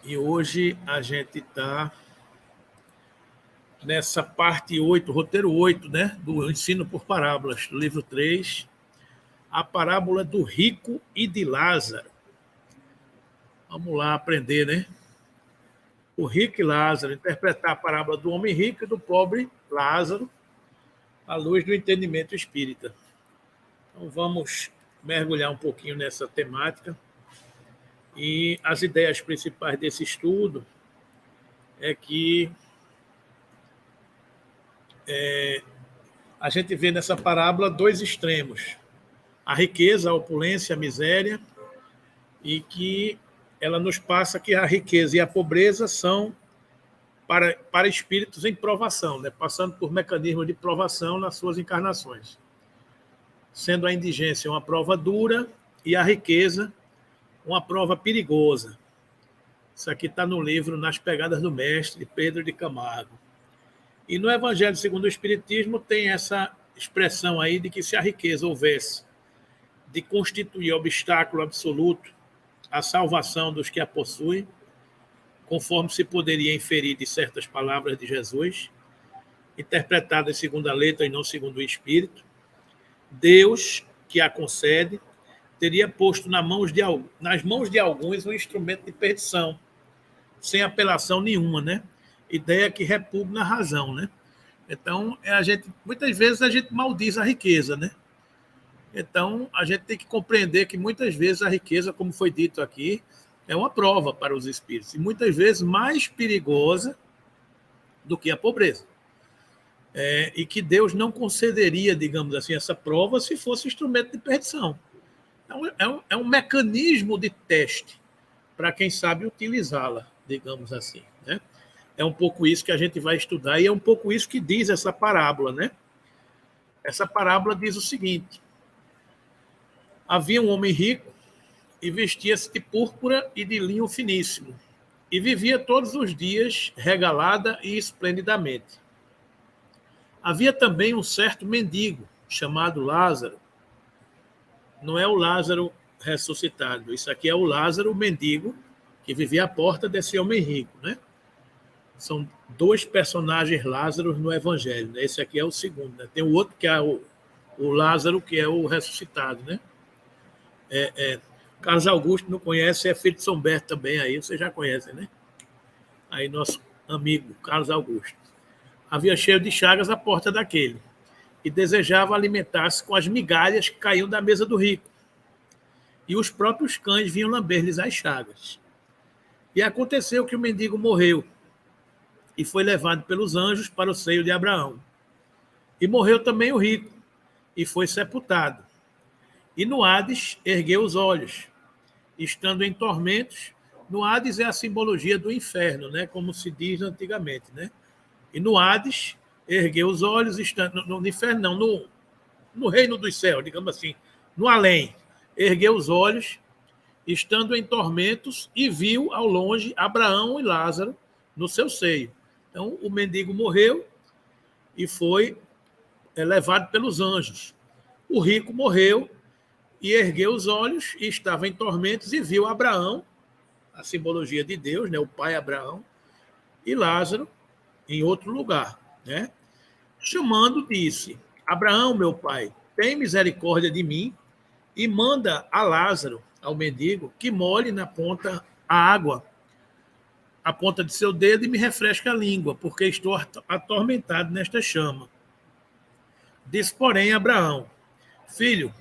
E hoje a gente está nessa parte 8, roteiro 8, né, do Ensino por Parábolas, do livro 3, a parábola do rico e de Lázaro. Vamos lá aprender, né? O rico e Lázaro, interpretar a parábola do homem rico e do pobre Lázaro, à luz do entendimento espírita. Então vamos mergulhar um pouquinho nessa temática. E as ideias principais desse estudo é que a gente vê nessa parábola dois extremos: a riqueza, a opulência, a miséria, e que ela nos passa que a riqueza e a pobreza são para espíritos em provação, né? Passando por mecanismos de provação nas suas encarnações, sendo a indigência uma prova dura e a riqueza uma prova perigosa. Isso aqui está no livro Nas Pegadas do Mestre, de Pedro de Camargo. E no Evangelho segundo o Espiritismo tem essa expressão aí de que se a riqueza houvesse de constituir obstáculo absoluto à salvação dos que a possuem, conforme se poderia inferir de certas palavras de Jesus, interpretadas segundo a letra e não segundo o Espírito, Deus, que a concede, teria posto nas mãos de alguns um instrumento de perdição, sem apelação nenhuma, né? Ideia que repugna a razão, né? Então, muitas vezes a gente maldiz a riqueza, né? Então, a gente tem que compreender que muitas vezes a riqueza, como foi dito aqui, é uma prova para os espíritos, e muitas vezes mais perigosa do que a pobreza. E que Deus não concederia, digamos assim, essa prova se fosse instrumento de perdição. É um mecanismo de teste para quem sabe utilizá-la, digamos assim, né? É um pouco isso que a gente vai estudar e é um pouco isso que diz essa parábola, né? Essa parábola diz o seguinte: havia um homem rico e vestia-se de púrpura e de linho finíssimo, e vivia todos os dias regalada e esplendidamente. Havia também um certo mendigo, chamado Lázaro. Não é o Lázaro ressuscitado, isso aqui é o Lázaro, o mendigo, que vivia à porta desse homem rico, né? São dois personagens Lázaros no Evangelho, né? Esse aqui é o segundo, né? Tem o outro que é o Lázaro, que é o ressuscitado, né? Carlos Augusto não conhece, é filho de São Berto também, aí vocês já conhecem, né? Aí nosso amigo Carlos Augusto. Havia cheio de chagas à porta daquele, e desejava alimentar-se com as migalhas que caíam da mesa do rico. E os próprios cães vinham lamber-lhes as chagas. E aconteceu que o mendigo morreu, e foi levado pelos anjos para o seio de Abraão. E morreu também o rico, e foi sepultado. E no Hades ergueu os olhos, estando em tormentos. No Hades é a simbologia do inferno, né? Como se diz antigamente, né? E no Hades ergueu os olhos, estando no inferno, não, no reino dos céus, digamos assim, no além. Ergueu os olhos, estando em tormentos, e viu ao longe Abraão e Lázaro no seu seio. Então, o mendigo morreu e foi levado pelos anjos. O rico morreu e ergueu os olhos e estava em tormentos e viu Abraão, a simbologia de Deus, né, o pai Abraão, e Lázaro em outro lugar, né? Chamando, disse: Abraão, meu pai, tem misericórdia de mim e manda a Lázaro, ao mendigo, que molhe na ponta a água, a ponta de seu dedo, e me refresca a língua, porque estou atormentado nesta chama. Disse, porém, Abraão: filho,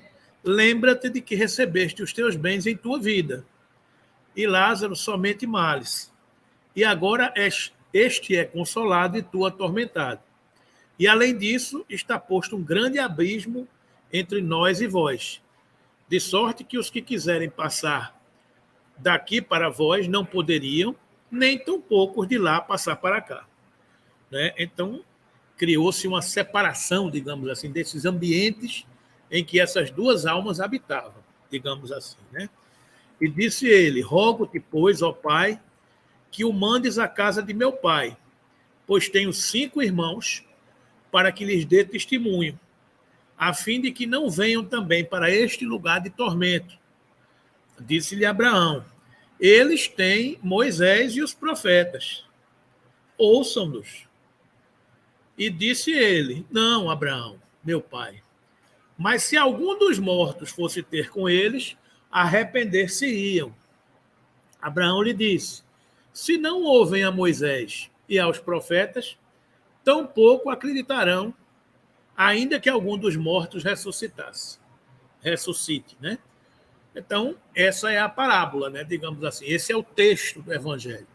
lembra-te de que recebeste os teus bens em tua vida, e Lázaro somente males. E agora este é consolado e tu atormentado. E além disso, está posto um grande abismo entre nós e vós, de sorte que os que quiserem passar daqui para vós não poderiam, nem tampouco os de lá passar para cá, né? Então, criou-se uma separação, digamos assim, desses ambientes em que essas duas almas habitavam, digamos assim, né? E disse ele: rogo-te, pois, ó Pai, que o mandes à casa de meu pai, pois tenho 5 irmãos, para que lhes dê testemunho, a fim de que não venham também para este lugar de tormento. Disse-lhe Abraão: Eles têm Moisés e os profetas. Ouçam-nos. E disse ele: Não, Abraão, meu pai. Mas se algum dos mortos fosse ter com eles, arrepender-se-iam. Abraão lhe disse: Se não ouvem a Moisés e aos profetas, tampouco acreditarão, ainda que algum dos mortos ressuscite, né? Então, essa é a parábola, né? Digamos assim. Esse é o texto do Evangelho,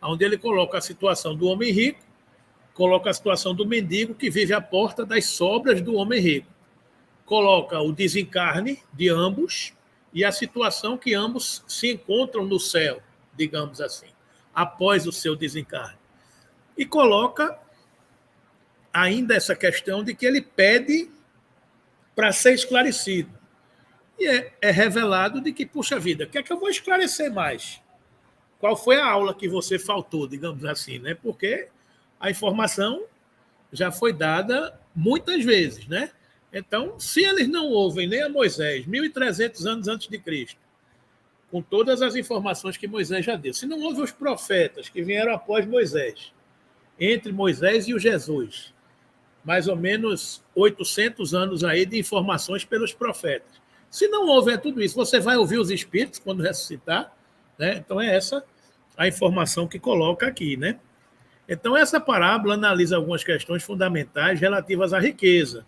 onde ele coloca a situação do homem rico, coloca a situação do mendigo que vive à porta das sobras do homem rico, coloca o desencarne de ambos e a situação que ambos se encontram no céu, digamos assim, após o seu desencarne. E coloca ainda essa questão de que ele pede para ser esclarecido. E é revelado de que, puxa vida, o que é que eu vou esclarecer mais? Qual foi a aula que você faltou, digamos assim, né? Porque a informação já foi dada muitas vezes, né? Então, se eles não ouvem nem a Moisés, 1.300 anos antes de Cristo, com todas as informações que Moisés já deu, se não ouvem os profetas que vieram após Moisés, entre Moisés e o Jesus, mais ou menos 800 anos aí de informações pelos profetas. Se não houver tudo isso, você vai ouvir os espíritos quando ressuscitar, né? Então é essa a informação que coloca aqui, né? Então essa parábola analisa algumas questões fundamentais relativas à riqueza,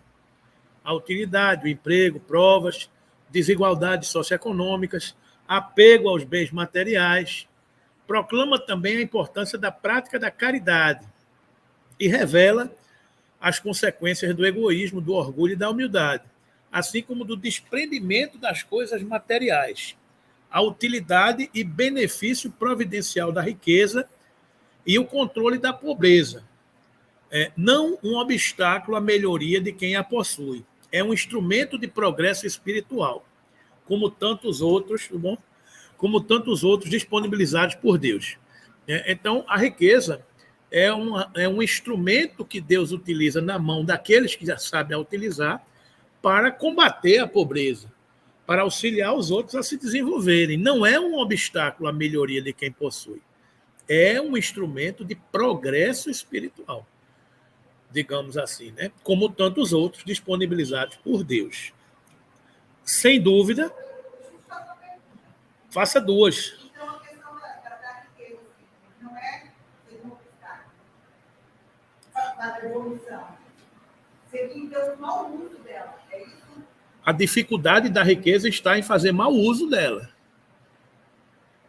à utilidade, o emprego, provas, desigualdades socioeconômicas, apego aos bens materiais, proclama também a importância da prática da caridade e revela as consequências do egoísmo, do orgulho e da humildade, assim como do desprendimento das coisas materiais, a utilidade e benefício providencial da riqueza e o controle da pobreza. Não um obstáculo à melhoria de quem a possui. É um instrumento de progresso espiritual, como tantos outros, tá bom? Como tantos outros disponibilizados por Deus. Então, a riqueza é um instrumento que Deus utiliza na mão daqueles que já sabem a utilizar para combater a pobreza, para auxiliar os outros a se desenvolverem. Não é um obstáculo à melhoria de quem possui. É um instrumento de progresso espiritual, digamos assim, né? Como tantos outros disponibilizados por Deus. Sem dúvida, faça duas. Então, a questão da riqueza não é da evolução. Seria, então, o mau uso dela. É isso? A dificuldade da riqueza está em fazer mau uso dela.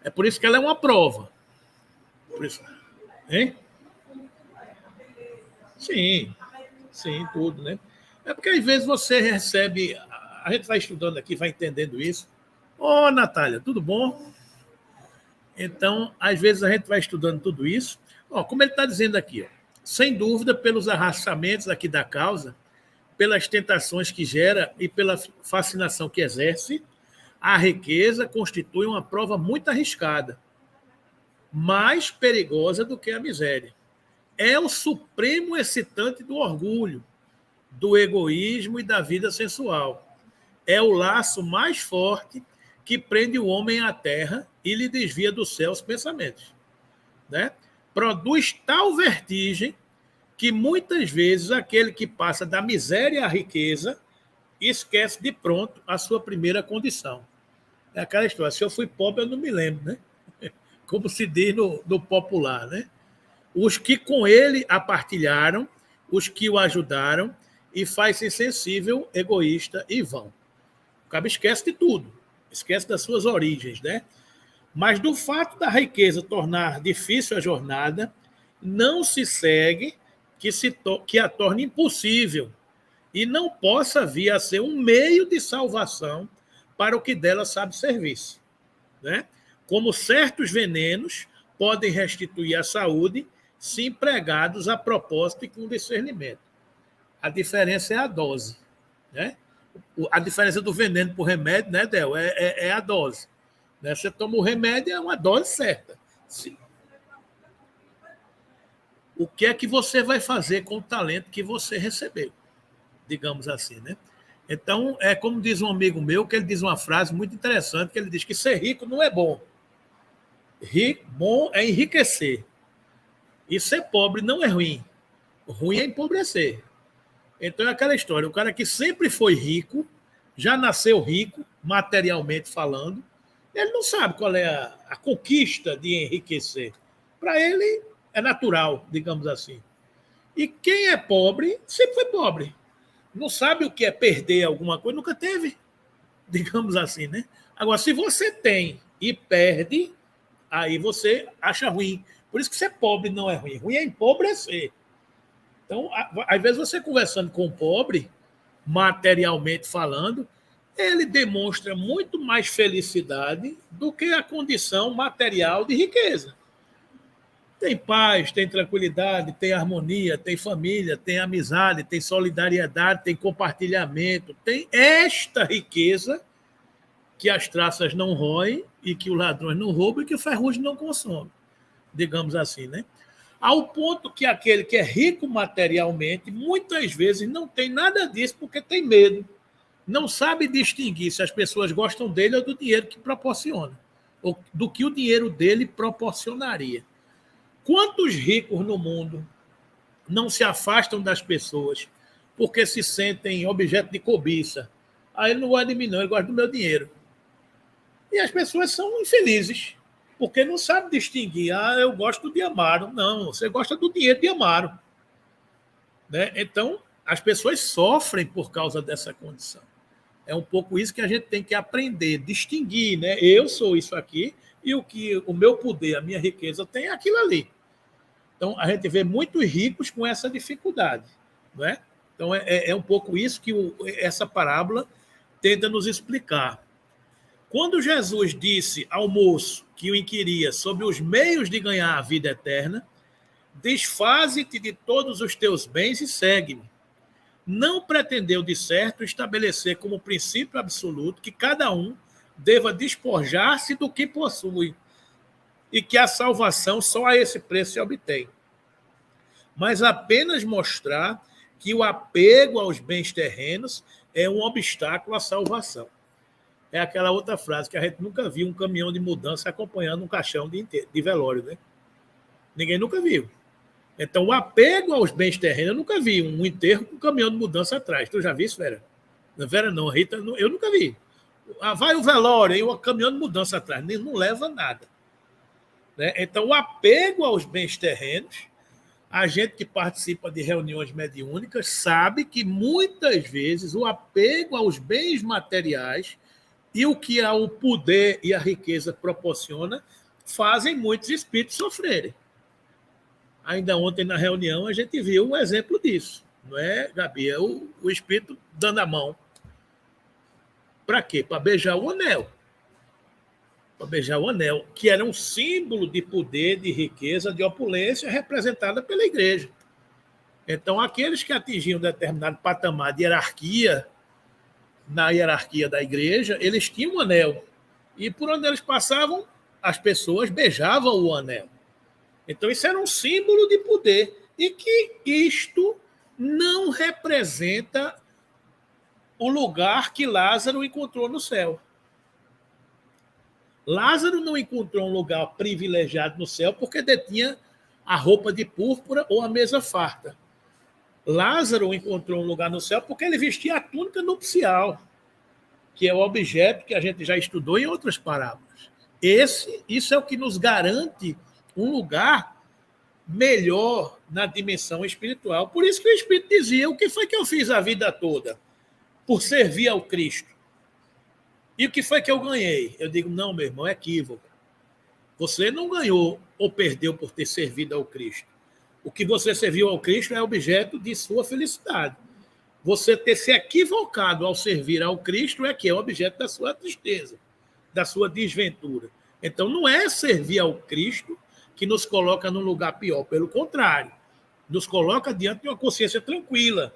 É por isso que ela é uma prova. Por isso, hein? Sim, tudo, né? É porque às vezes você recebe. A gente vai estudando aqui, vai entendendo isso. Ô, Natália, tudo bom? Então, às vezes a gente vai estudando tudo isso. Ó, como ele está dizendo aqui, ó, sem dúvida, pelos arrastamentos aqui da causa, pelas tentações que gera e pela fascinação que exerce, a riqueza constitui uma prova muito arriscada, mais perigosa do que a miséria. É o supremo excitante do orgulho, do egoísmo e da vida sensual. É o laço mais forte que prende o homem à terra e lhe desvia do céu os pensamentos, né? Produz tal vertigem que muitas vezes aquele que passa da miséria à riqueza esquece de pronto a sua primeira condição. É aquela história, se eu fui pobre eu não me lembro, né? Como se diz no popular, né? Os que com ele a partilharam, os que o ajudaram, e faz-se insensível, egoísta e vão. O cabo esquece de tudo, esquece das suas origens, né? Mas do fato da riqueza tornar difícil a jornada, não se segue que a torne impossível e não possa vir a ser um meio de salvação para o que dela sabe servir-se, né? Como certos venenos podem restituir a saúde se empregados a propósito e com discernimento. A diferença é a dose, né? A diferença do veneno para o remédio, né, Del? É a dose. Né? Você toma o remédio, é uma dose certa. Sim. O que é que você vai fazer com o talento que você recebeu? Digamos assim, né? Então, é como diz um amigo meu, que ele diz uma frase muito interessante, que ele diz que ser rico não é bom. Bom é enriquecer. E ser pobre não é ruim. Ruim é empobrecer. Então é aquela história, o cara que sempre foi rico, já nasceu rico, materialmente falando, ele não sabe qual é a conquista de enriquecer. Para ele é natural, digamos assim. E quem é pobre, sempre foi pobre. Não sabe o que é perder alguma coisa, nunca teve, digamos assim, né? Agora, se você tem e perde, aí você acha ruim. Por isso que ser pobre não é ruim. Ruim é empobrecer. Então, às vezes você conversando com o pobre, materialmente falando, ele demonstra muito mais felicidade do que a condição material de riqueza. Tem paz, tem tranquilidade, tem harmonia, tem família, tem amizade, tem solidariedade, tem compartilhamento, tem esta riqueza que as traças não roem e que os ladrões não roubam e que o ferrugem não consome, digamos assim, né? Ao ponto que aquele que é rico materialmente, muitas vezes não tem nada disso porque tem medo. Não sabe distinguir se as pessoas gostam dele ou do dinheiro que proporciona, ou do que o dinheiro dele proporcionaria. Quantos ricos no mundo não se afastam das pessoas porque se sentem objeto de cobiça? Aí ele não gosta de mim, não, ele gosta do meu dinheiro. E as pessoas são infelizes, porque não sabem distinguir. Ah, eu gosto de Amaro. Não, você gosta do dinheiro de Amaro. Né? Então, as pessoas sofrem por causa dessa condição. É um pouco isso que a gente tem que aprender, distinguir. Né? Eu sou isso aqui e o que o meu poder, a minha riqueza tem é aquilo ali. Então, a gente vê muitos ricos com essa dificuldade. Não é? Então, é um pouco isso que essa parábola tenta nos explicar. Quando Jesus disse ao moço que o inquiria sobre os meios de ganhar a vida eterna, desfaze-te de todos os teus bens e segue-me. Não pretendeu, de certo, estabelecer como princípio absoluto que cada um deva despojar-se do que possui e que a salvação só a esse preço se obtém, mas apenas mostrar que o apego aos bens terrenos é um obstáculo à salvação. É aquela outra frase que a gente nunca viu um caminhão de mudança acompanhando um caixão de velório, né? Ninguém nunca viu. Então, o apego aos bens terrenos, eu nunca vi um enterro com um caminhão de mudança atrás. Tu já viu isso, Vera? Vera não, Rita, eu nunca vi. Vai o velório e o caminhão de mudança atrás. Não leva nada. Né? Então, o apego aos bens terrenos, a gente que participa de reuniões mediúnicas sabe que muitas vezes o apego aos bens materiais e o que o poder e a riqueza proporciona fazem muitos espíritos sofrerem. Ainda ontem, na reunião, a gente viu um exemplo disso. Não é, Gabi? É o espírito dando a mão. Para quê? Para beijar o anel. Para beijar o anel, que era um símbolo de poder, de riqueza, de opulência representada pela igreja. Então, aqueles que atingiam um determinado patamar de hierarquia, na hierarquia da igreja, eles tinham um anel. E por onde eles passavam, as pessoas beijavam o anel. Então, isso era um símbolo de poder. E que isto não representa o lugar que Lázaro encontrou no céu. Lázaro não encontrou um lugar privilegiado no céu porque detinha a roupa de púrpura ou a mesa farta. Lázaro encontrou um lugar no céu porque ele vestia a túnica nupcial, que é o objeto que a gente já estudou em outras parábolas. Isso é o que nos garante um lugar melhor na dimensão espiritual. Por isso que o Espírito dizia, o que foi que eu fiz a vida toda? Por servir ao Cristo. E o que foi que eu ganhei? Eu digo, não, meu irmão, é equívoco. Você não ganhou ou perdeu por ter servido ao Cristo. O que você serviu ao Cristo é objeto de sua felicidade. Você ter se equivocado ao servir ao Cristo é que é objeto da sua tristeza, da sua desventura. Então, não é servir ao Cristo que nos coloca num lugar pior. Pelo contrário, nos coloca diante de uma consciência tranquila,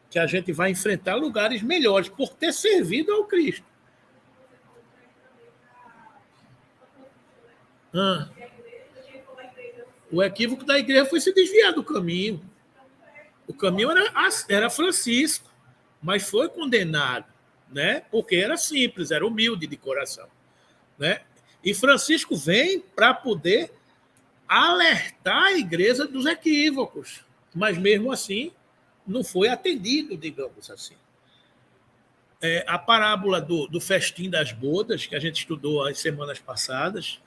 que a gente vai enfrentar lugares melhores por ter servido ao Cristo. O equívoco da igreja foi se desviar do caminho. O caminho era Francisco, mas foi condenado, né? Porque era simples, era humilde de coração, né? E Francisco vem para poder alertar a igreja dos equívocos, mas mesmo assim não foi atendido, digamos assim. A parábola do festim das bodas, que a gente estudou as semanas passadas,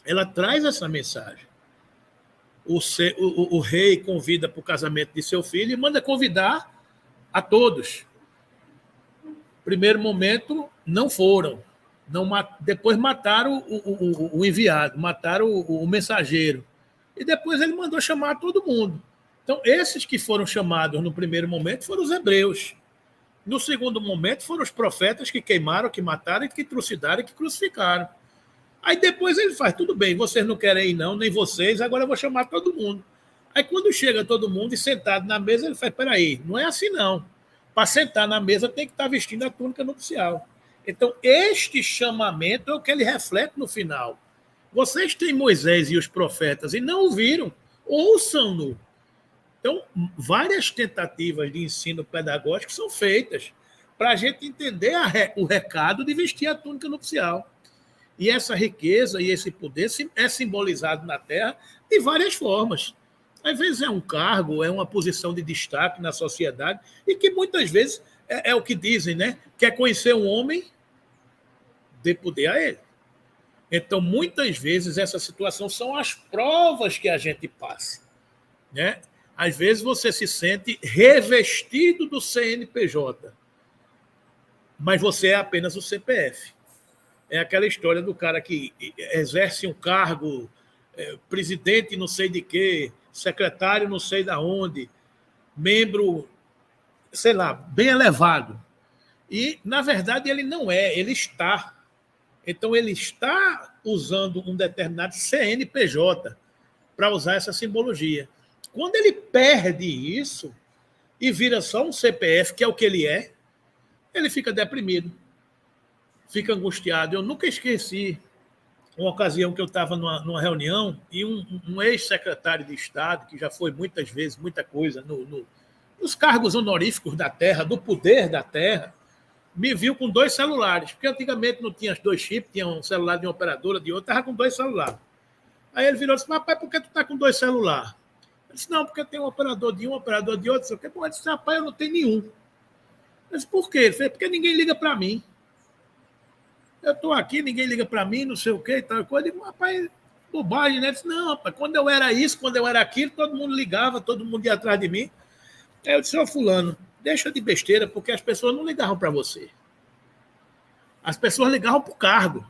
ela traz essa mensagem. O rei convida para o casamento de seu filho e manda convidar a todos. Primeiro momento, não foram. Depois mataram o enviado, mataram o mensageiro. E depois ele mandou chamar todo mundo. Então, esses que foram chamados no primeiro momento foram os hebreus. No segundo momento, foram os profetas que queimaram, que mataram, que trucidaram e que crucificaram. Aí depois ele faz, tudo bem, vocês não querem ir não, nem vocês, agora eu vou chamar todo mundo. Aí quando chega todo mundo e sentado na mesa, ele faz, peraí, não é assim não. Para sentar na mesa tem que estar vestindo a túnica nupcial. Então, este chamamento é o que ele reflete no final. Vocês têm Moisés e os profetas e não ouviram, ouçam-no. Então, várias tentativas de ensino pedagógico são feitas para a gente entender o recado de vestir a túnica nupcial. E essa riqueza e esse poder é simbolizado na Terra de várias formas. Às vezes é um cargo, é uma posição de destaque na sociedade, e que muitas vezes é o que dizem, né? Quer conhecer um homem, dê poder a ele. Então, muitas vezes, essa situação são as provas que a gente passa. Né? Às vezes você se sente revestido do CNPJ, mas você é apenas o CPF. É aquela história do cara que exerce um cargo, presidente não sei de quê, secretário não sei de onde, membro, sei lá, bem elevado. E, na verdade, ele não é, ele está. Então, ele está usando um determinado CNPJ para usar essa simbologia. Quando ele perde isso e vira só um CPF, que é o que ele fica deprimido, fica angustiado. Eu nunca esqueci uma ocasião que eu estava numa reunião e um ex-secretário de Estado, que já foi muitas vezes, muita coisa, nos cargos honoríficos da Terra, do poder da Terra, me viu com 2 celulares, porque antigamente não tinha 2 chips, tinha um celular de uma operadora, de outra, estava com 2 celulares. Aí ele virou e disse, rapaz, por que tu está com 2 celulares? Eu disse, não, porque tem um operador de um, operador de outro, sei o quê. Ele disse, rapaz, eu não tenho nenhum. Eu disse, por quê? Ele disse, porque ninguém liga para mim. Eu estou aqui, ninguém liga para mim, não sei o quê e tal coisa. Eu digo, rapaz, bobagem, né? Ele disse, não, rapaz, quando eu era isso, quando eu era aquilo, todo mundo ligava, todo mundo ia atrás de mim. Aí eu disse, ô fulano, deixa de besteira, porque as pessoas não ligavam para você. As pessoas ligavam para o cargo.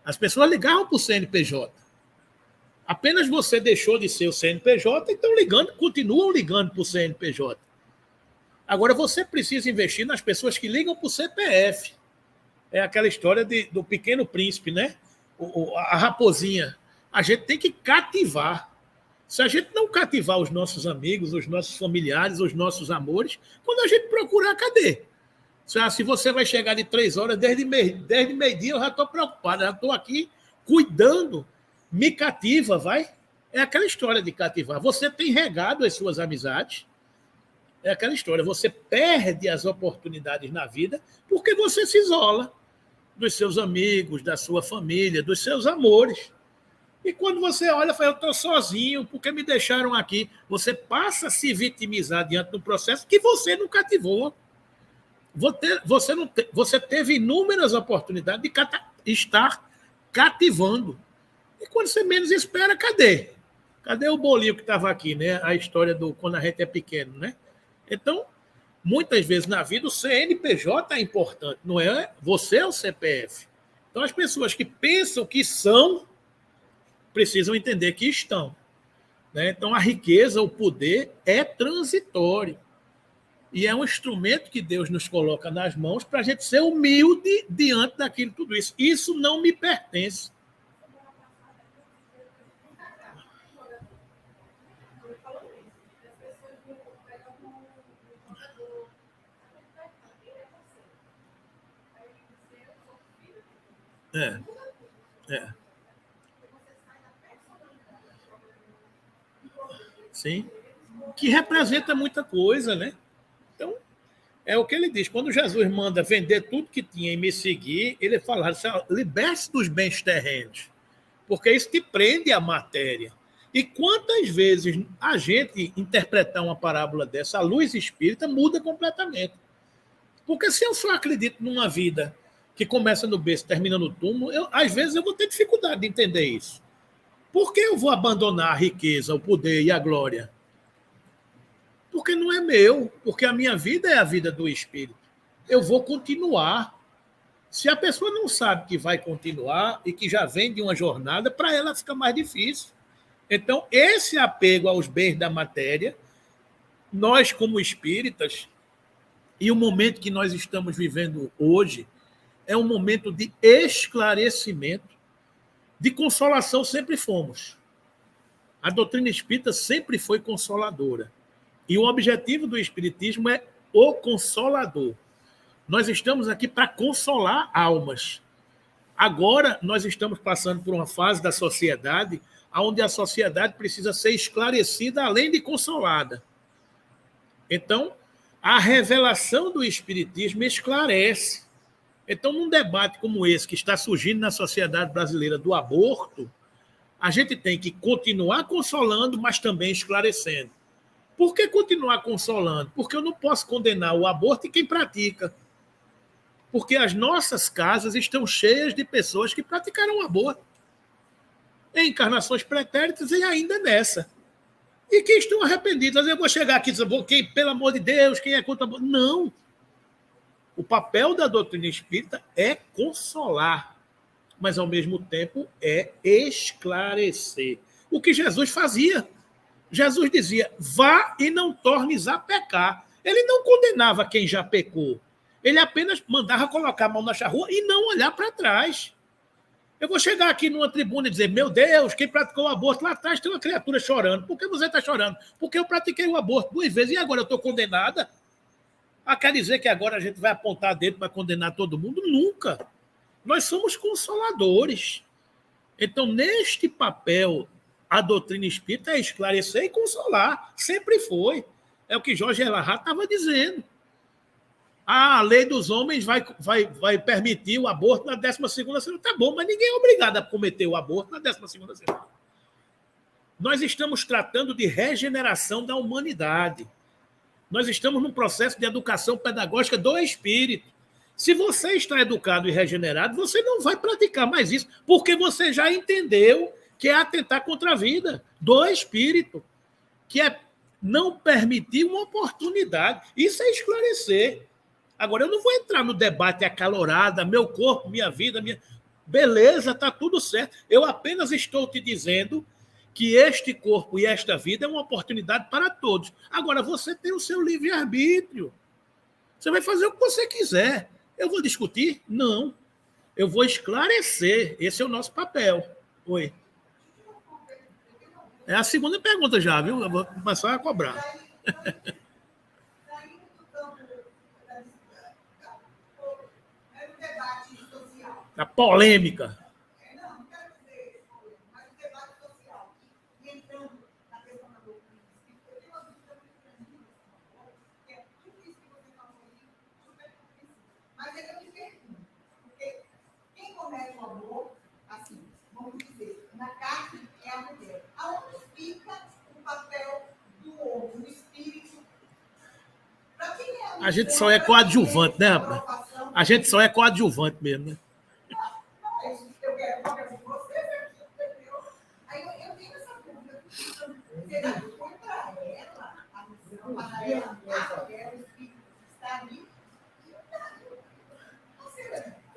As pessoas ligavam para o CNPJ. Apenas você deixou de ser o CNPJ, então continuam ligando para o CNPJ. Agora, você precisa investir nas pessoas que ligam para o CPF. É aquela história do Pequeno Príncipe, né? A raposinha. A gente tem que cativar. Se a gente não cativar os nossos amigos, os nossos familiares, os nossos amores, quando a gente procurar, cadê? Se você vai chegar de 3 horas, desde meio-dia eu já estou preocupado, já estou aqui cuidando. Me cativa, vai? É aquela história de cativar. Você tem regado as suas amizades. É aquela história. Você perde as oportunidades na vida porque você se isola dos seus amigos, da sua família, dos seus amores. E quando você olha, fala, eu estou sozinho, porque me deixaram aqui. Você passa a se vitimizar diante do processo que você não cativou. Você teve inúmeras oportunidades de estar cativando. E quando você menos espera, cadê? Cadê o bolinho que estava aqui, né? A história do quando a gente é pequeno, né? Então, muitas vezes na vida o CNPJ é importante, não é? Você é o CPF. Então, as pessoas que pensam que são, precisam entender que estão. Né? Então, a riqueza, o poder é transitório. E é um instrumento que Deus nos coloca nas mãos para a gente ser humilde diante daquilo tudo isso. Isso não me pertence. É. Sim. Que representa muita coisa, né? Então, É o que ele diz. Quando Jesus manda vender tudo que tinha e me seguir, ele fala, liberte-se dos bens terrenos, porque isso te prende à matéria. E quantas vezes a gente interpretar uma parábola dessa, a luz espírita muda completamente. Porque se eu só acredito numa vida que começa no berço e termina no túmulo, às vezes eu vou ter dificuldade de entender isso. Por que eu vou abandonar a riqueza, o poder e a glória? Porque não é meu, porque a minha vida é a vida do Espírito. Eu vou continuar. Se a pessoa não sabe que vai continuar e que já vem de uma jornada, para ela fica mais difícil. Então, esse apego aos bens da matéria, nós como espíritas, e o momento que nós estamos vivendo hoje, é um momento de esclarecimento, de consolação sempre fomos. A doutrina espírita sempre foi consoladora. E o objetivo do espiritismo é o consolador. Nós estamos aqui para consolar almas. Agora, nós estamos passando por uma fase da sociedade onde a sociedade precisa ser esclarecida, além de consolada. Então, a revelação do espiritismo esclarece. Então, num debate como esse, que está surgindo na sociedade brasileira do aborto, a gente tem que continuar consolando, mas também esclarecendo. Por que continuar consolando? Porque eu não posso condenar o aborto e quem pratica. Porque as nossas casas estão cheias de pessoas que praticaram o aborto. Em encarnações pretéritas e ainda nessa. E que estão arrependidas. Eu vou chegar aqui e dizer, quem, pelo amor de Deus, quem é contra o aborto? Não. O papel da doutrina espírita é consolar, mas, ao mesmo tempo, é esclarecer. O que Jesus fazia. Jesus dizia, vá e não tornes a pecar. Ele não condenava quem já pecou. Ele apenas mandava colocar a mão na charrua e não olhar para trás. Eu vou chegar aqui numa tribuna e dizer, meu Deus, quem praticou o aborto lá atrás tem uma criatura chorando. Por que você está chorando? Porque eu pratiquei o aborto 2 vezes e agora eu estou condenada. Quer dizer que agora a gente vai apontar dedo para condenar todo mundo? Nunca. Nós somos consoladores. Então, neste papel, a doutrina espírita é esclarecer e consolar. Sempre foi. É o que Jorge Elahá estava dizendo. A lei dos homens vai permitir o aborto na 12ª semana. Tá bom, mas ninguém é obrigado a cometer o aborto na 12ª semana. Nós estamos tratando de regeneração da humanidade. Nós estamos num processo de educação pedagógica do espírito. Se você está educado e regenerado, você não vai praticar mais isso, porque você já entendeu que é atentar contra a vida do espírito, que é não permitir uma oportunidade. Isso é esclarecer. Agora, eu não vou entrar no debate acalorado, meu corpo, minha vida, minha... Beleza, está tudo certo. Eu apenas estou te dizendo que este corpo e esta vida é uma oportunidade para todos. Agora, você tem o seu livre-arbítrio. Você vai fazer o que você quiser. Eu vou discutir? Não. Eu vou esclarecer. Esse é o nosso papel. Oi. É a segunda pergunta já, viu? Eu vou começar a cobrar. A polêmica. Não quero dizer, mas o debate social. E entrando na questão da doutrina espírita, eu tenho uma dúvida muito grande, que é tudo isso que você falou aí, super compreensível. Mas aí eu me pergunto, porque quem comete o aborto, assim, vamos dizer, na carne é a mulher. Aonde fica o papel do homem, do espírito? Para quem é a gente só é coadjuvante, né, rapaz? A gente só é coadjuvante mesmo, né? Eu quero qualquer de vocês, entendeu? Aí eu tenho essa dúvida. Será que foi para ela a missão, para ela, o espírito está ali?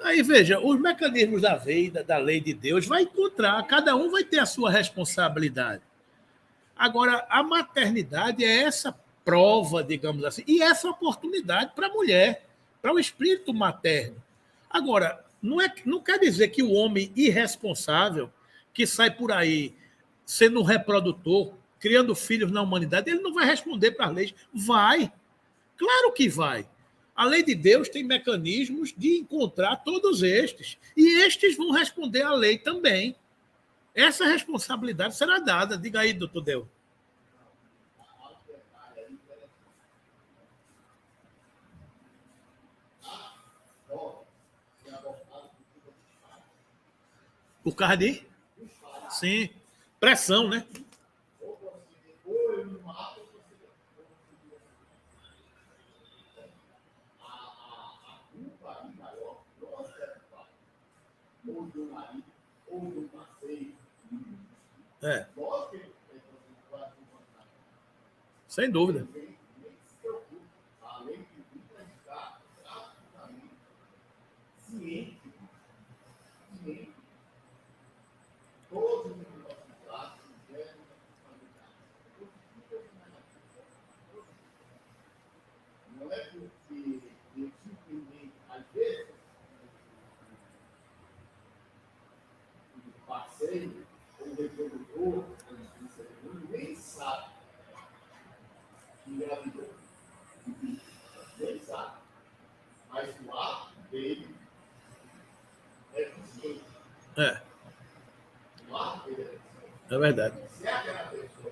Aí, veja, os mecanismos da vida, da lei de Deus, vai encontrar, cada um vai ter a sua responsabilidade. Agora, a maternidade é essa prova, digamos assim, e essa oportunidade para a mulher, para o espírito materno. Agora, não quer dizer que o homem irresponsável, que sai por aí sendo um reprodutor, criando filhos na humanidade, ele não vai responder para as leis. Vai. Claro que vai. A lei de Deus tem mecanismos de encontrar todos estes. E estes vão responder à lei também. Essa responsabilidade será dada. Diga aí, doutor Del. Por causa de? Sim. Pressão, né? É. Sem dúvida. Não é porque eu simplesmente, às vezes, o parceiro, ou o reprodutor, nem sabe que engravidou. Nem sabe. Mas o ato dele é consciente. É. O ato dele é consciente. É verdade. Se aquela pessoa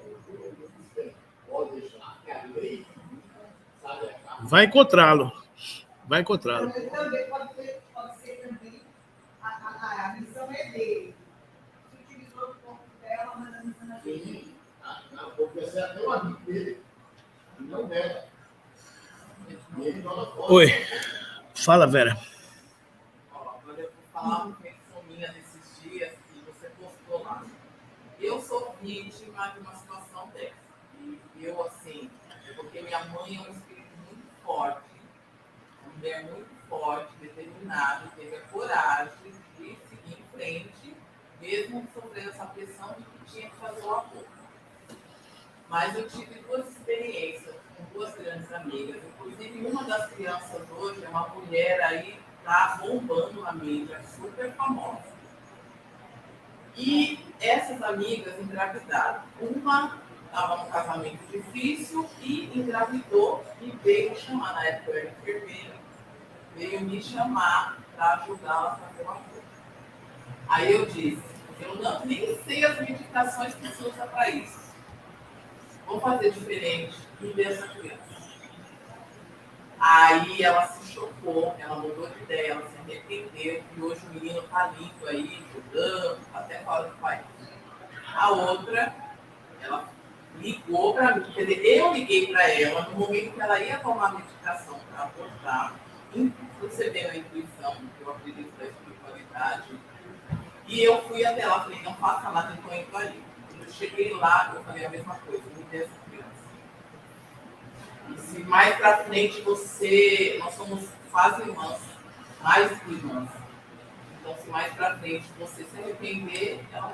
pode deixar que a lei sabe a cara. Vai encontrá-lo. Vai encontrá-lo. Também pode ser também a missão é dele. Se utilizou o corpo dela, mas a missão é dele. Sim, porque você é até o amigo dele. E não dela. E ele joga fora. Oi. Fala, Vera. Olha, eu vou falar uma reflexão minha nesses dias que você postou lá. Eu sou vítima de uma situação dessa. E eu, assim, porque minha mãe é um espírito muito forte, uma mulher muito forte, determinada, teve a coragem de seguir em frente, mesmo sofrendo essa pressão de que tinha que fazer o aborto. Mas eu tive duas experiências com duas grandes amigas. Inclusive, uma das crianças hoje é uma mulher aí, tá bombando na mídia, super famosa. E essas amigas engravidaram. Uma estava num casamento difícil e engravidou e veio me chamar, na época eu era enfermeira, veio me chamar para ajudá-la a fazer uma coisa. Aí eu disse, eu não, nem sei as medicações que se usa para isso. Vou fazer diferente e ver essa criança. Aí ela se chocou, ela mudou de ideia, ela se arrependeu, e hoje o menino está lindo aí, jogando, até fora do país. A outra, ela ligou para mim, quer dizer, eu liguei para ela no momento que ela ia tomar a medicação para abortar, percebendo a intuição, que eu acredito da espiritualidade, e eu fui até ela, falei, não faça nada, então eu estou ali. Quando eu cheguei lá, eu falei a mesma coisa, me dê essa criança. E se mais para frente nós somos quase irmãs, mais que irmãs. Então, se mais para frente você se arrepender, ela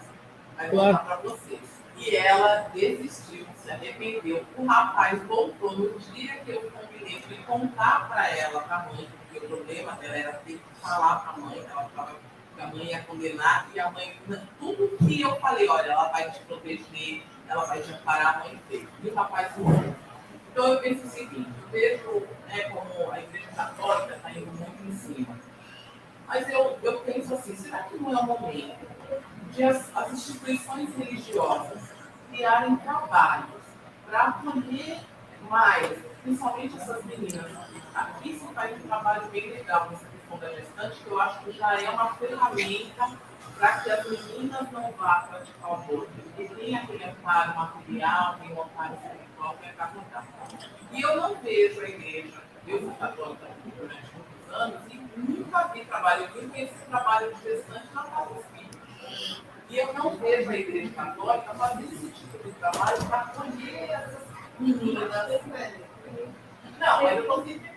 vai voltar para você. E ela desistiu, se arrependeu. O rapaz voltou no dia que eu combinei de contar para ela, para a mãe, porque o problema dela era ter que falar para a mãe, ela falava que a mãe ia condenar, e a mãe, tudo que eu falei, olha, ela vai te proteger, ela vai te amparar, a mãe fez. E o rapaz voltou. Então, eu penso o seguinte, eu vejo como a Igreja Católica está indo muito em cima. Mas eu penso assim, será que não é o momento de as instituições religiosas criarem trabalhos para acolher mais, principalmente essas meninas? Aqui se faz um trabalho bem legal nessa questão da gestante, que eu acho que já é uma ferramenta para que as meninas não vá praticar o aborto. Porque tem aquele amparo material, tem o amparo espiritual que é capital. E eu não vejo a igreja, eu sou católica durante muitos anos, e nunca vi trabalho, eu vi esse trabalho de gestante na casa espírita. E eu não vejo a igreja católica fazer esse tipo de trabalho para acolher essas meninas. Não, mas eu não vi.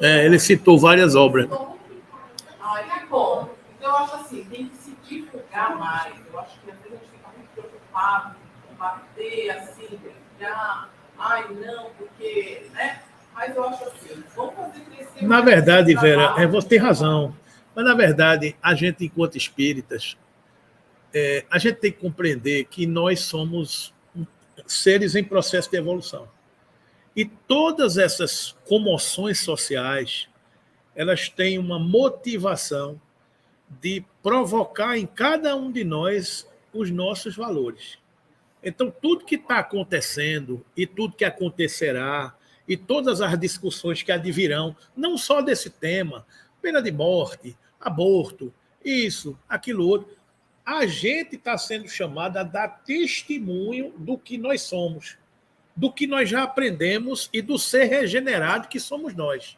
Ele citou várias obras. É bom. Então, eu acho assim, tem que se divulgar mais. Eu acho que às vezes a gente fica muito preocupado com bater, assim, brigar. Ai, não, porque, né? Mas eu acho assim, vamos fazer crescer. Na verdade, Vera, você tem razão. Mas, na verdade, a gente, enquanto espíritas, a gente tem que compreender que nós somos seres em processo de evolução. E todas essas comoções sociais, elas têm uma motivação de provocar em cada um de nós os nossos valores. Então, tudo que está acontecendo e tudo que acontecerá e todas as discussões que advirão, não só desse tema, pena de morte, aborto isso, aquilo outro. A gente está sendo chamado a dar testemunho do que nós somos, do que nós já aprendemos e do ser regenerado que somos nós.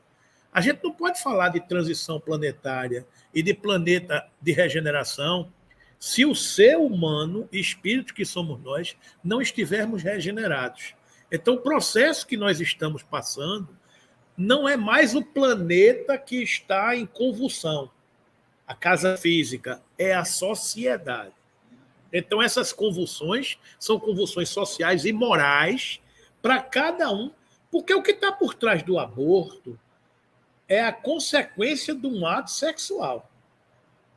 A gente não pode falar de transição planetária e de planeta de regeneração se o ser humano, espírito que somos nós, não estivermos regenerados. Então, o processo que nós estamos passando não é mais o planeta que está em convulsão, a casa física, é a sociedade. Então, essas convulsões são convulsões sociais e morais para cada um, porque o que está por trás do aborto é a consequência de um ato sexual.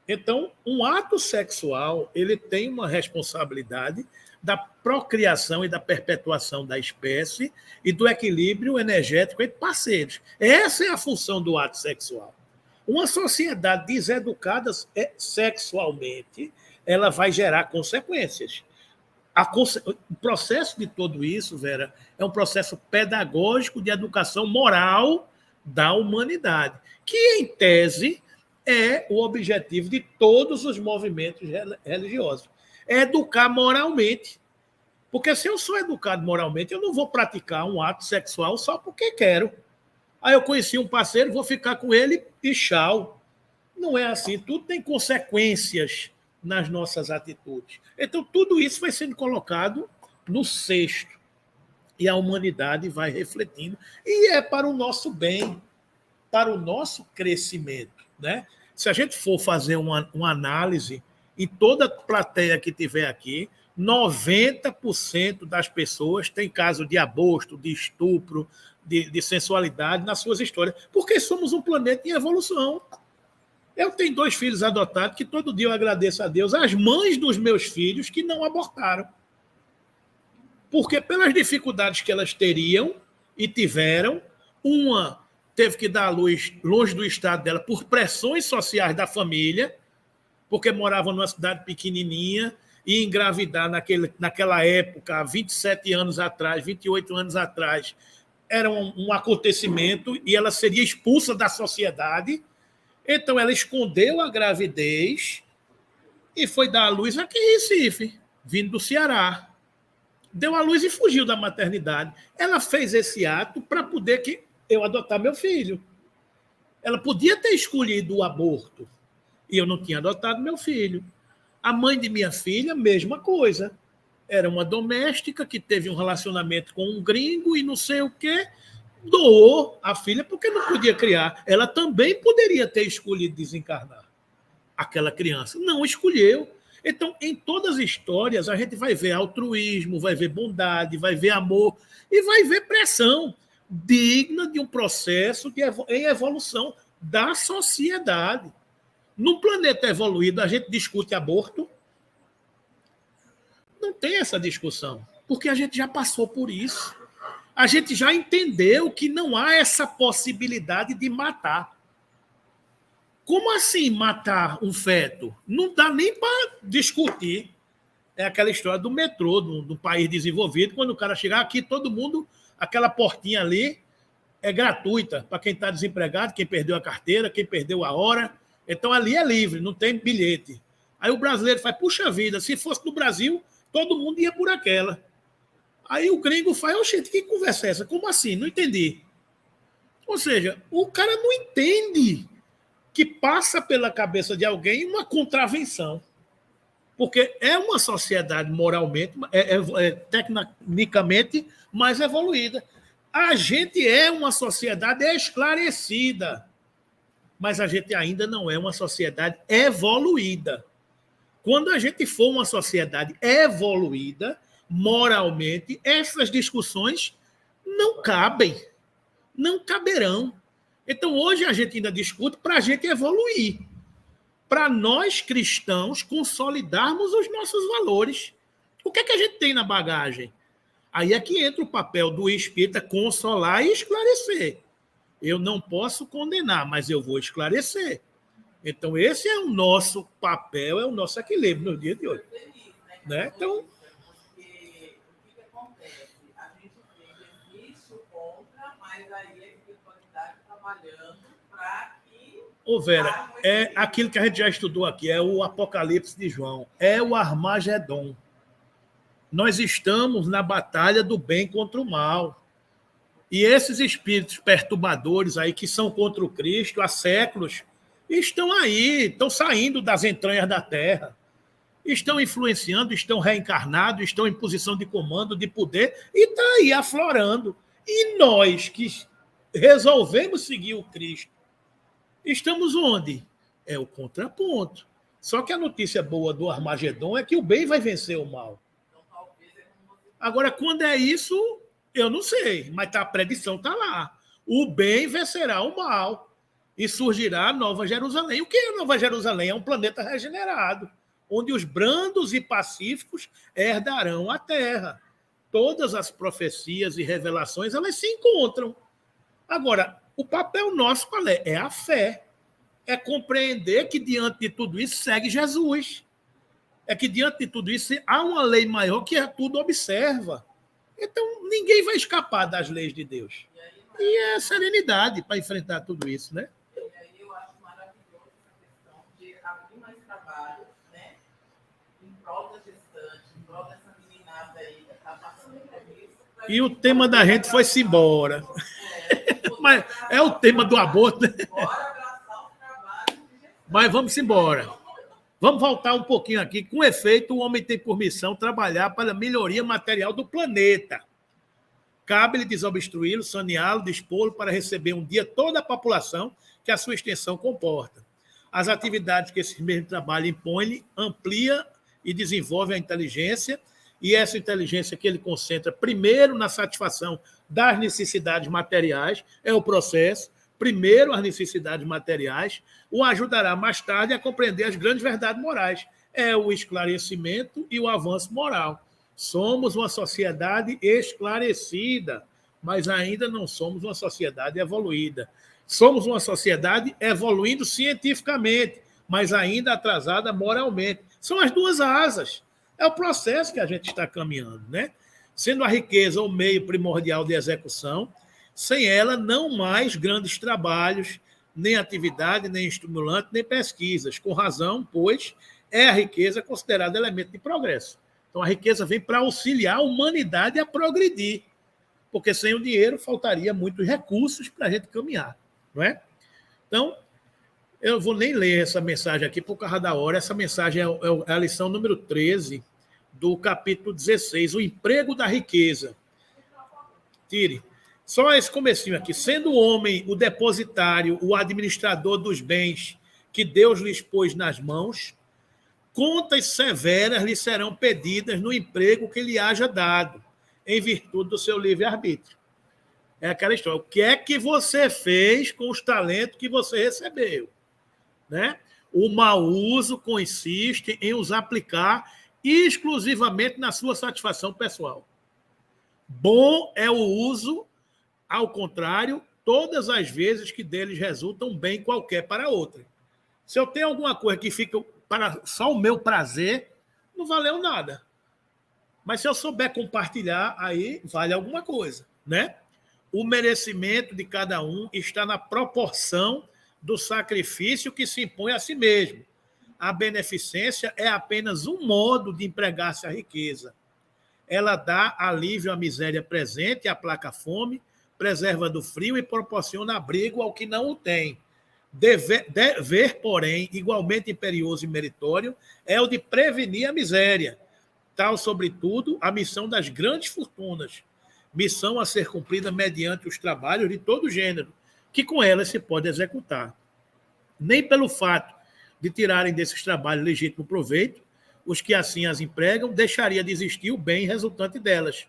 Então, um ato sexual, ele tem uma responsabilidade da procriação e da perpetuação da espécie e do equilíbrio energético entre parceiros. Essa é a função do ato sexual. Uma sociedade deseducada sexualmente, ela vai gerar consequências. O processo de tudo isso, Vera, é um processo pedagógico de educação moral da humanidade, que, em tese, é o objetivo de todos os movimentos religiosos. É educar moralmente. Porque se eu sou educado moralmente, eu não vou praticar um ato sexual só porque quero. Aí eu conheci um parceiro, vou ficar com ele e tchau. Não é assim. Tudo tem consequências nas nossas atitudes. Então, tudo isso vai sendo colocado no cesto. E a humanidade vai refletindo. E é para o nosso bem, para o nosso crescimento. Né? Se a gente for fazer uma análise, em toda a plateia que tiver aqui, 90% das pessoas têm caso de aborto, de estupro, de sensualidade nas suas histórias, porque somos um planeta em evolução. Eu tenho 2 filhos adotados que todo dia eu agradeço a Deus, as mães dos meus filhos que não abortaram. Porque pelas dificuldades que elas teriam e tiveram, uma teve que dar à luz longe do estado dela por pressões sociais da família, porque morava numa cidade pequenininha, e engravidar naquela época, há 27 anos atrás, 28 anos atrás, era um acontecimento e ela seria expulsa da sociedade. Então, ela escondeu a gravidez e foi dar à luz aqui em Recife, vindo do Ceará. Deu à luz e fugiu da maternidade. Ela fez esse ato para poder eu adotar meu filho. Ela podia ter escolhido o aborto e eu não tinha adotado meu filho. A mãe de minha filha, mesma coisa. Era uma doméstica que teve um relacionamento com um gringo e não sei o quê, doou a filha porque não podia criar. Ela também poderia ter escolhido desencarnar aquela criança. Não escolheu. Então, em todas as histórias, a gente vai ver altruísmo, vai ver bondade, vai ver amor e vai ver pressão digna de um processo em evolução da sociedade. No planeta evoluído, a gente discute aborto? Não tem essa discussão, porque a gente já passou por isso. A gente já entendeu que não há essa possibilidade de matar. Como assim matar um feto? Não dá nem para discutir. É aquela história do metrô, do país desenvolvido, quando o cara chegar aqui, todo mundo, aquela portinha ali é gratuita para quem está desempregado, quem perdeu a carteira, quem perdeu a hora. Então, ali é livre, não tem bilhete. Aí o brasileiro faz, puxa vida, se fosse no Brasil, todo mundo ia por aquela. Aí o gringo faz, oxente, que conversa é essa? Como assim? Não entendi. Ou seja, o cara não entende que passa pela cabeça de alguém uma contravenção. Porque é uma sociedade moralmente, tecnicamente mais evoluída. A gente é uma sociedade esclarecida, mas a gente ainda não é uma sociedade evoluída. Quando a gente for uma sociedade evoluída, moralmente, essas discussões não cabem, não caberão. Então, hoje a gente ainda discute para a gente evoluir, para nós cristãos consolidarmos os nossos valores. O que é que a gente tem na bagagem? Aí é que entra o papel do espírita consolar e esclarecer. Eu não posso condenar, mas eu vou esclarecer. Então, esse é o nosso papel, é o nosso equilíbrio no dia de hoje. Né? Então, porque o que acontece? A gente tem existe o contra, mas aí a espiritualidade trabalhando para que Ô, Vera, é aquilo que a gente já estudou aqui, é o Apocalipse de João, é o Armagedon. Nós estamos na batalha do bem contra o mal. E esses espíritos perturbadores aí, que são contra o Cristo há séculos, estão aí, estão saindo das entranhas da Terra, estão influenciando, estão reencarnados, estão em posição de comando, de poder, e está aí aflorando. E nós que resolvemos seguir o Cristo, estamos onde? É o contraponto. Só que a notícia boa do Armagedon é que o bem vai vencer o mal. Agora, quando é isso, eu não sei, mas a predição está lá. O bem vencerá o mal e surgirá a Nova Jerusalém. O que é a Nova Jerusalém? É um planeta regenerado, onde os brandos e pacíficos herdarão a terra. Todas as profecias e revelações, elas se encontram. Agora, o papel nosso qual é? É a fé. É compreender que diante de tudo isso segue Jesus. É que diante de tudo isso há uma lei maior que tudo observa. Então, ninguém vai escapar das leis de Deus. E é serenidade para enfrentar tudo isso, né? E aí eu acho maravilhoso essa questão de abrir mais trabalho, né? Em prol da gestante, em prol dessa meninada aí que está passando por isso. E o tema da gente foi-se embora. Mas é o tema do aborto, né? Bora abraçar o trabalho de gestante. Mas vamos embora. Vamos voltar um pouquinho aqui. Com efeito, o homem tem por missão trabalhar para a melhoria material do planeta. Cabe-lhe desobstruí-lo, saneá-lo, dispô-lo para receber um dia toda a população que a sua extensão comporta. As atividades que esse mesmo trabalho impõe, amplia e desenvolve a inteligência, e essa inteligência que ele concentra primeiro na satisfação das necessidades materiais, é o processo, primeiro as necessidades materiais, o ajudará mais tarde a compreender as grandes verdades morais. É o esclarecimento e o avanço moral. Somos uma sociedade esclarecida, mas ainda não somos uma sociedade evoluída. Somos uma sociedade evoluindo cientificamente, mas ainda atrasada moralmente. São as duas asas. É o processo que a gente está caminhando, né? Sendo a riqueza o meio primordial de execução, sem ela, não mais grandes trabalhos, nem atividade, nem estimulante, nem pesquisas. Com razão, pois é a riqueza considerada elemento de progresso. Então, a riqueza vem para auxiliar a humanidade a progredir, porque sem o dinheiro faltaria muitos recursos para a gente caminhar, não é? Então, eu vou nem ler essa mensagem aqui por causa da hora. Essa mensagem é a lição número 13 do capítulo 16, o emprego da riqueza. Tire. Só esse comecinho aqui. Sendo o homem o depositário, o administrador dos bens que Deus lhes pôs nas mãos, contas severas lhe serão pedidas no emprego que lhe haja dado, em virtude do seu livre-arbítrio. É aquela história. O que é que você fez com os talentos que você recebeu? Né? O mau uso consiste em os aplicar exclusivamente na sua satisfação pessoal. Bom é o uso, ao contrário, todas as vezes que deles resulta um bem qualquer para outra. Se eu tenho alguma coisa que fica para só o meu prazer, não valeu nada. Mas se eu souber compartilhar, aí vale alguma coisa, né? O merecimento de cada um está na proporção do sacrifício que se impõe a si mesmo. A beneficência é apenas um modo de empregar-se a riqueza. Ela dá alívio à miséria presente, aplaca a fome, preserva do frio e proporciona abrigo ao que não o tem. Dever, porém, igualmente imperioso e meritório, é o de prevenir a miséria. Tal, sobretudo, a missão das grandes fortunas, missão a ser cumprida mediante os trabalhos de todo gênero, que com elas se pode executar. Nem pelo fato de tirarem desses trabalhos legítimo proveito, os que assim as empregam, deixaria de existir o bem resultante delas.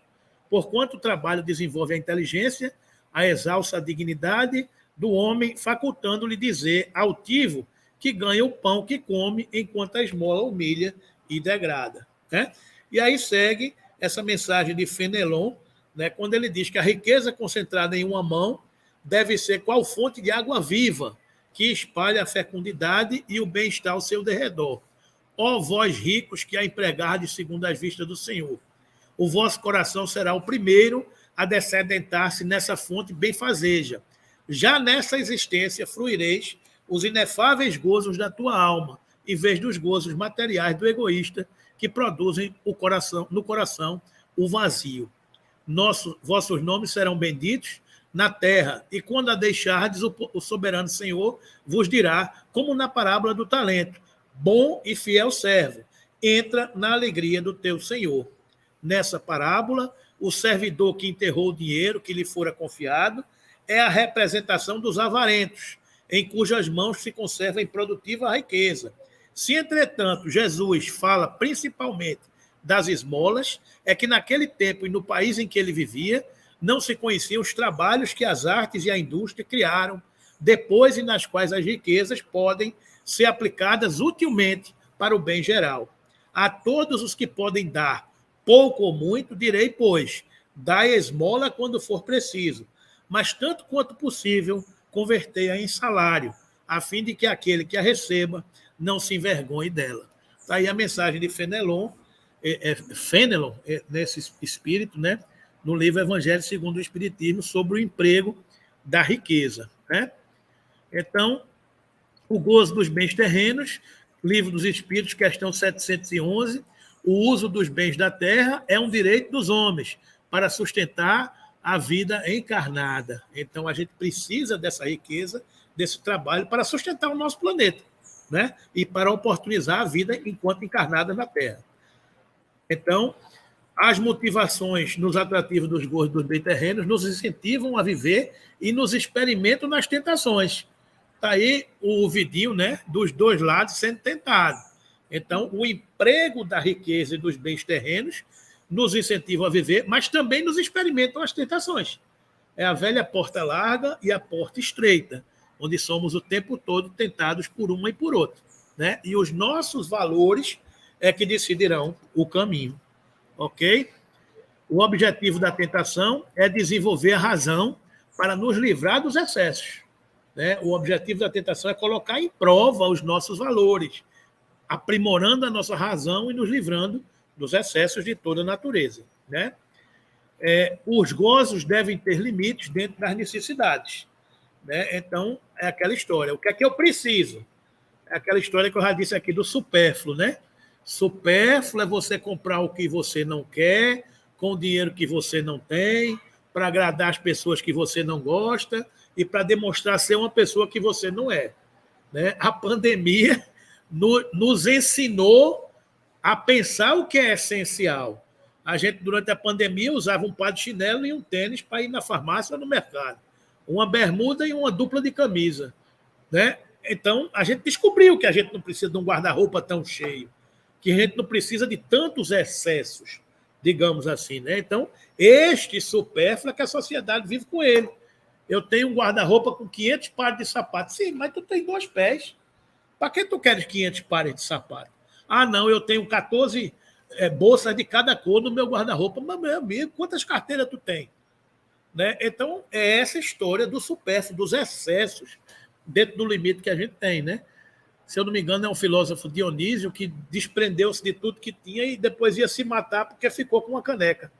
Porquanto o trabalho desenvolve a inteligência, a exalça a dignidade do homem, facultando-lhe dizer altivo que ganha o pão que come, enquanto a esmola humilha e degrada. Né? E aí segue essa mensagem de Fenelon, né, quando ele diz que a riqueza concentrada em uma mão deve ser qual fonte de água viva, que espalha a fecundidade e o bem-estar ao seu derredor. Ó vós ricos que a empregardes segundo as vistas do Senhor, o vosso coração será o primeiro a descedentar-se nessa fonte benfazeja. Já nessa existência fruireis os inefáveis gozos da tua alma, em vez dos gozos materiais do egoísta que produzem no coração o vazio. Vossos nomes serão benditos na terra, e quando a deixardes, o soberano Senhor vos dirá, como na parábola do talento: bom e fiel servo, entra na alegria do teu Senhor. Nessa parábola, o servidor que enterrou o dinheiro que lhe fora confiado é a representação dos avarentos, em cujas mãos se conserva improdutiva a riqueza. Se, entretanto, Jesus fala principalmente das esmolas, é que naquele tempo e no país em que ele vivia, não se conheciam os trabalhos que as artes e a indústria criaram depois e nas quais as riquezas podem ser aplicadas utilmente para o bem geral. A todos os que podem dar pouco ou muito, direi, pois, dai esmola quando for preciso, mas tanto quanto possível, convertei-a em salário, a fim de que aquele que a receba não se envergonhe dela. Está aí a mensagem de Fenelon, nesse espírito, né? No livro Evangelho segundo o Espiritismo, sobre o emprego da riqueza. Né? Então, o gozo dos bens terrenos, Livro dos Espíritos, questão 711, o uso dos bens da terra é um direito dos homens para sustentar a vida encarnada. Então, a gente precisa dessa riqueza, desse trabalho para sustentar o nosso planeta, né? E para oportunizar a vida enquanto encarnada na Terra. Então, as motivações nos atrativos dos gozos dos bens terrenos nos incentivam a viver e nos experimentam nas tentações. Está aí o vidinho, né, dos dois lados sendo tentado. Então, o emprego da riqueza e dos bens terrenos nos incentiva a viver, mas também nos experimentam as tentações. É a velha porta larga e a porta estreita, onde somos o tempo todo tentados por uma e por outra. Né? E os nossos valores é que decidirão o caminho. Ok? O objetivo da tentação é desenvolver a razão para nos livrar dos excessos. Né? O objetivo da tentação é colocar em prova os nossos valores, aprimorando a nossa razão e nos livrando dos excessos de toda a natureza. Né? Os gozos devem ter limites dentro das necessidades. Né? Então, é aquela história. O que é que eu preciso? É aquela história que eu já disse aqui do supérfluo, né? Supérfluo é você comprar o que você não quer, com o dinheiro que você não tem, para agradar as pessoas que você não gosta e para demonstrar ser uma pessoa que você não é. Né? A pandemia nos ensinou a pensar o que é essencial. A gente, durante a pandemia, usava um par de chinelo e um tênis para ir na farmácia ou no mercado. Uma bermuda e uma dupla de camisa. Né? Então, a gente descobriu que a gente não precisa de um guarda-roupa tão cheio, que a gente não precisa de tantos excessos, digamos assim. Né? Então, este supérfluo é que a sociedade vive com ele. Eu tenho um guarda-roupa com 500 pares de sapatos. Sim, mas tu tem 2 pés. Para que tu queres 500 pares de sapato? Ah, não, eu tenho 14 bolsas de cada cor no meu guarda-roupa. Mas, meu amigo, quantas carteiras tu tem? Né? Então, é essa história do supérfluo, dos excessos, dentro do limite que a gente tem. Né? Se eu não me engano, é um filósofo Dionísio que desprendeu-se de tudo que tinha e depois ia se matar porque ficou com uma caneca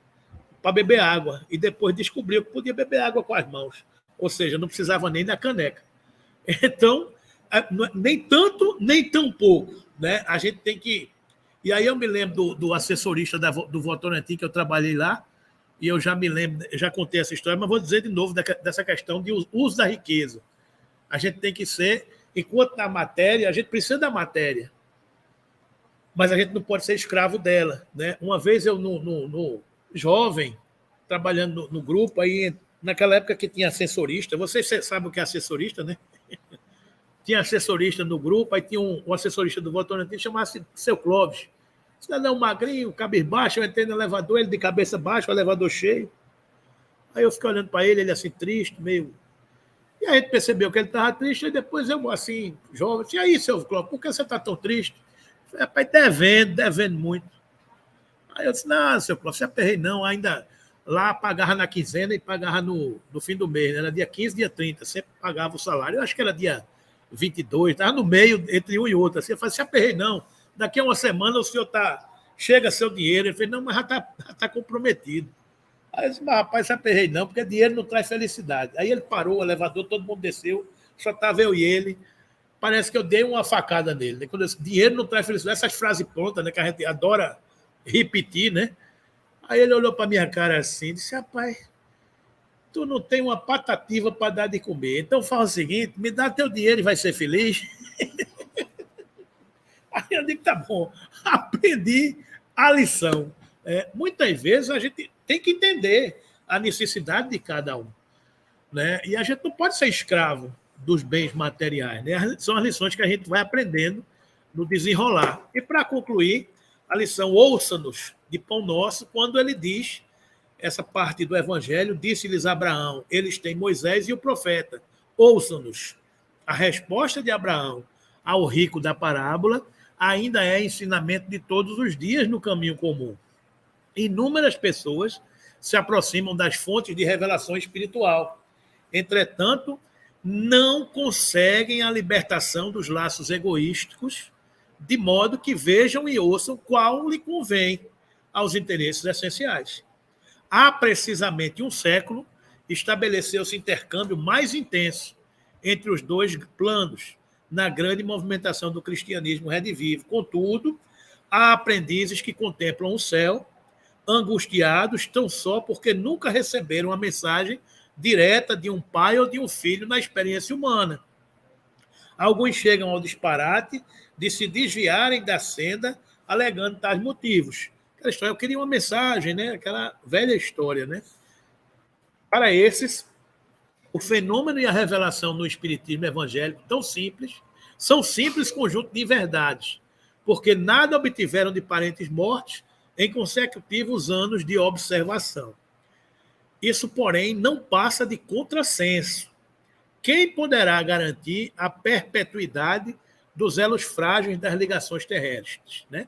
para beber água. E depois descobriu que podia beber água com as mãos. Ou seja, não precisava nem da caneca. Então, nem tanto, nem tão pouco. Né? A gente tem que... E aí eu me lembro do assessorista do Votorantim, que eu trabalhei lá, e eu já me lembro, já contei essa história, mas vou dizer de novo dessa questão de uso da riqueza. A gente tem que ser, enquanto na matéria, a gente precisa da matéria, mas a gente não pode ser escravo dela. Né? Uma vez eu, no jovem, trabalhando no grupo, aí naquela época que tinha assessorista, vocês sabem o que é assessorista, né? Tinha assessorista no grupo, aí tinha um assessorista do Votorantim, chamava-se Seu Clóvis. Cidadão magrinho, cabisbaixo, eu entrei no elevador, ele de cabeça baixa, o elevador cheio. Aí eu fiquei olhando para ele assim, triste, meio... E aí a gente percebeu que ele estava triste, e depois eu, assim, jovem, disse, e aí, seu Clóvis, por que você está tão triste? Eu falei, rapaz, devendo muito. Aí eu disse, não, seu Clóvis, se aperrei não, ainda lá pagava na quinzena e pagava no fim do mês, né? Era dia 15, dia 30, sempre pagava o salário. Eu acho que era dia 22, estava no meio, entre um e outro. Assim, eu falei, se aperrei não, daqui a uma semana o senhor chega seu dinheiro. Ele falou, não, mas já está comprometido. Aí eu disse, mas rapaz, se aperrei não, porque dinheiro não traz felicidade. Aí ele parou o elevador, todo mundo desceu, só estava eu e ele. parece que eu dei uma facada nele. Né? Quando eu disse, dinheiro não traz felicidade, essas frases prontas, né, que a gente adora repetir, né? Aí ele olhou para minha cara assim e disse, rapaz, tu não tem uma patativa para dar de comer. Então fala o seguinte, me dá teu dinheiro e vai ser feliz. Aí eu digo, tá bom, aprendi a lição. Muitas vezes a gente tem que entender a necessidade de cada um. Né? E a gente não pode ser escravo dos bens materiais. Né? São as lições que a gente vai aprendendo no desenrolar. E para concluir, a lição ouça-nos de Pão Nosso, quando ele diz, essa parte do Evangelho, disse-lhes Abraão, eles têm Moisés e o profeta, ouçam-nos. A resposta de Abraão ao rico da parábola ainda é ensinamento de todos os dias no caminho comum. Inúmeras pessoas se aproximam das fontes de revelação espiritual. Entretanto, não conseguem a libertação dos laços egoísticos, de modo que vejam e ouçam qual lhe convém aos interesses essenciais. Há precisamente um século, estabeleceu-se intercâmbio mais intenso entre os dois planos, na grande movimentação do cristianismo redivivo. Contudo, há aprendizes que contemplam o céu, angustiados tão só porque nunca receberam a mensagem direta de um pai ou de um filho na experiência humana. Alguns chegam ao disparate de se desviarem da senda alegando tais motivos. Aquela história, eu queria uma mensagem, né? Aquela velha história, né? Para esses, o fenômeno e a revelação no espiritismo evangélico são simples conjunto de verdades, porque nada obtiveram de parentes mortos em consecutivos anos de observação. Isso, porém, não passa de contrassenso. Quem poderá garantir a perpetuidade dos elos frágeis das ligações terrestres, né?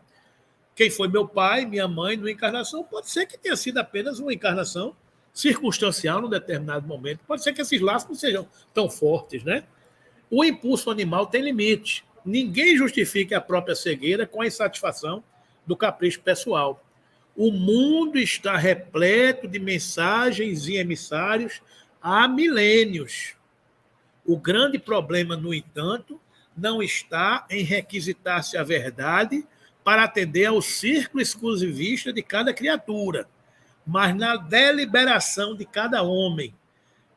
Quem foi meu pai, minha mãe, numa encarnação, pode ser que tenha sido apenas uma encarnação circunstancial num determinado momento. Pode ser que esses laços não sejam tão fortes, né? O impulso animal tem limite. Ninguém justifica a própria cegueira com a insatisfação do capricho pessoal. O mundo está repleto de mensagens e emissários há milênios. O grande problema, no entanto, não está em requisitar-se a verdade para atender ao círculo exclusivista de cada criatura, mas na deliberação de cada homem,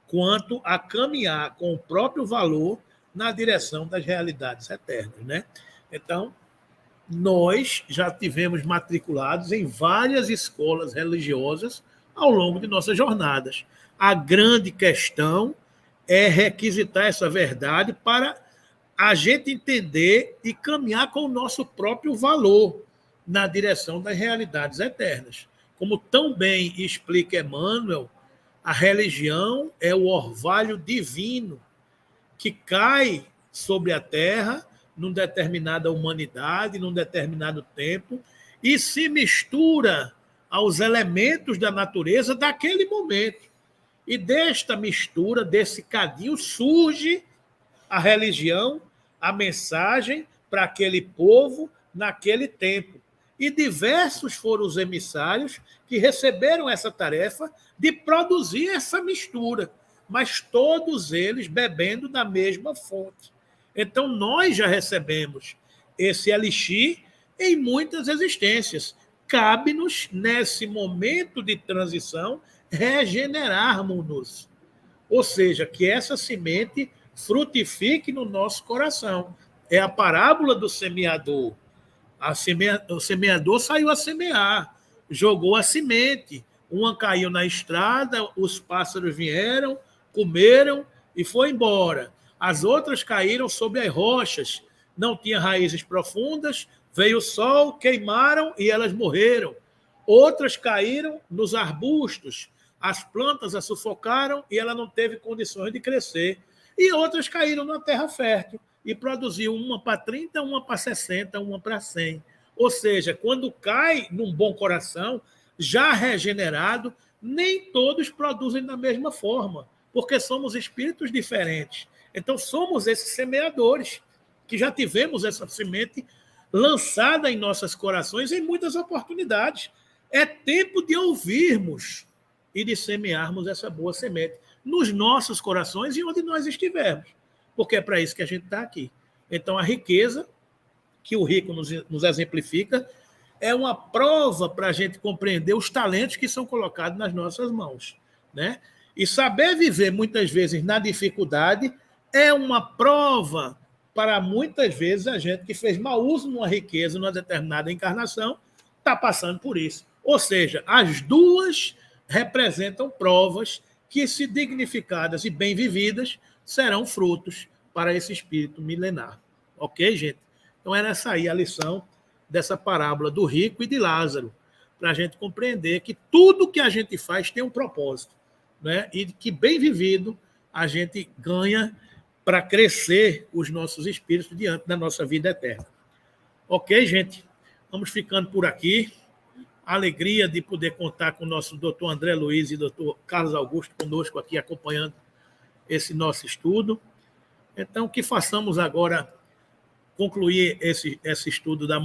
quanto a caminhar com o próprio valor na direção das realidades eternas, né? Então, nós já tivemos matriculados em várias escolas religiosas ao longo de nossas jornadas. A grande questão é requisitar essa verdade para a gente entender e caminhar com o nosso próprio valor na direção das realidades eternas. Como tão bem explica Emmanuel, a religião é o orvalho divino que cai sobre a terra numa determinada humanidade, num determinado tempo, e se mistura aos elementos da natureza daquele momento. E desta mistura, desse cadinho, surge a religião, a mensagem para aquele povo naquele tempo. E diversos foram os emissários que receberam essa tarefa de produzir essa mistura, mas todos eles bebendo da mesma fonte. Então, nós já recebemos esse elixir em muitas existências. Cabe-nos, nesse momento de transição, regenerarmos-nos. Ou seja, que essa semente frutifique no nosso coração. É a parábola do semeador. O semeador saiu a semear, jogou a semente. Uma caiu na estrada, os pássaros vieram, comeram e foi embora. As outras caíram sobre as rochas, não tinha raízes profundas, veio o sol, queimaram e elas morreram. Outras caíram nos arbustos, as plantas a sufocaram e ela não teve condições de crescer. E outras caíram na terra fértil e produziu uma para 30, uma para 60, uma para 100. Ou seja, quando cai num bom coração, já regenerado, nem todos produzem da mesma forma, porque somos espíritos diferentes. Então, somos esses semeadores, que já tivemos essa semente lançada em nossos corações em muitas oportunidades. É tempo de ouvirmos e de semearmos essa boa semente nos nossos corações e onde nós estivermos, porque é para isso que a gente está aqui, Então, a riqueza, que o rico nos exemplifica, é uma prova para a gente compreender os talentos que são colocados nas nossas mãos, né? E saber viver, muitas vezes, na dificuldade é uma prova para, muitas vezes, a gente que fez mau uso numa riqueza, numa determinada encarnação, está passando por isso. Ou seja, as duas representam provas que, se dignificadas e bem vividas, serão frutos para esse espírito milenar. Ok, gente? Então, era essa aí a lição dessa parábola do rico e de Lázaro, para a gente compreender que tudo que a gente faz tem um propósito, né? E que, bem vivido, a gente ganha para crescer os nossos espíritos diante da nossa vida eterna. Ok, gente? Vamos ficando por aqui. Alegria de poder contar com o nosso doutor André Luiz e doutor Carlos Augusto conosco aqui, acompanhando esse nosso estudo. Então, que façamos agora concluir esse estudo da